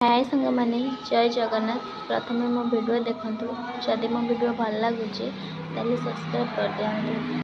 हाय संग माने जय जगन्नाथ। प्रथम मो वीडियो देखंतु। जदि मो वीडियो भल लागुची ताले सब्सक्राइब कर दियंतु।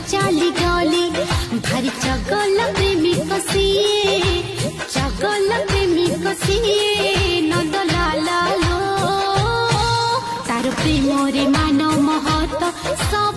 चाली गली भारी चगल प्रेमी कसिए नंद लाल लो तार प्रेम रे मान महत सब